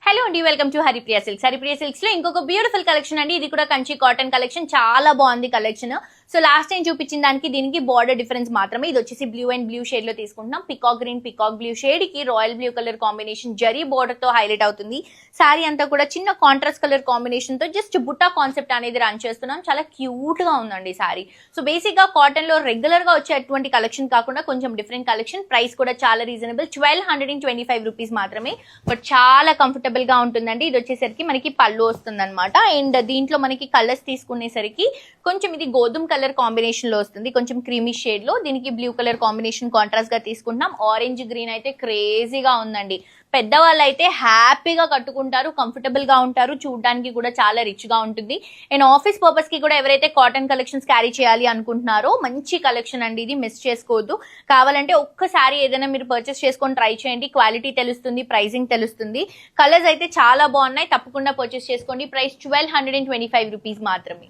Hello అండి, welcome to Haripriya silks. Haripriya silks లో ఇంకొక బ్యూటిఫుల్ కలెక్షన్ అండి. ఇది కూడా కంచి కాటన్ కలెక్షన్, చాలా బాగుంది కలెక్షన్. సో లాస్ట్ టైం చూపించిన దానికి దీనికి బార్డర్ డిఫరెన్స్ మాత్రమే. ఇది వచ్చేసి బ్లూ అండ్ బ్లూ షేడ్ లో తీసుకుంటున్నాం. Peacock green peacock blue shade కి royal blue colour combination zari border తో హైలైట్ అవుతుంది. సారీ అంతా కూడా చిన్న కాంట్రాస్ట్ కలర్ కాంబినేషన్ తో జస్ట్ బుట్టా కాన్సెప్ట్ అనేది రన్ చేస్తున్నాం. చాలా క్యూట్ గా ఉందండి సారీ. సో బేసిక్ గా కాటన్ లో రెగ్యులర్ గా వచ్చేటువంటి కలెక్షన్ కాకుండా కొంచెం డిఫరెంట్ కలెక్షన్. ప్రైస్ కూడా చాలా రీజనబుల్, 1225 రూపీస్ మాత్రమే. బట్ చాలా కంఫర్టబుల్ గా ఉంటుందండి. ఇది వచ్చేసరికి మనకి పళ్ళు వస్తుంది అనమాట. అండ్ దీంట్లో మనకి కలర్స్ తీసుకునేసరికి కొంచెం ఇది గోధుమ కలర్ కాంబినేషన్ లో వస్తుంది, కొంచెం క్రీమీ షేడ్ లో. దీనికి బ్లూ కలర్ కాంబినేషన్ కాంట్రాస్ట్ గా తీసుకుంటున్నాం. ఆరెంజ్ గ్రీన్ అయితే క్రేజీగా ఉందండి. పెద్దవాళ్ళు అయితే హ్యాపీగా కట్టుకుంటారు, కంఫర్టబుల్ గా ఉంటారు, చూడడానికి కూడా చాలా రిచ్ గా ఉంటుంది. అండ్ ఆఫీస్ పర్పస్ కి కూడా ఎవరైతే కాటన్ కలెక్షన్స్ క్యారీ చేయాలి అనుకుంటున్నారో మంచి కలెక్షన్ అండి ఇది, మిస్ చేసుకోవద్దు. కావాలంటే ఒక్కసారి ఏదైనా మీరు పర్చేస్ చేసుకొని ట్రై చేయండి, క్వాలిటీ తెలుస్తుంది, ప్రైసింగ్ తెలుస్తుంది. కలర్స్ అయితే చాలా బాగున్నాయి, తప్పకుండా పర్చేస్ చేసుకోండి. ప్రైస్ 1225 రూపీస్ మాత్రమే.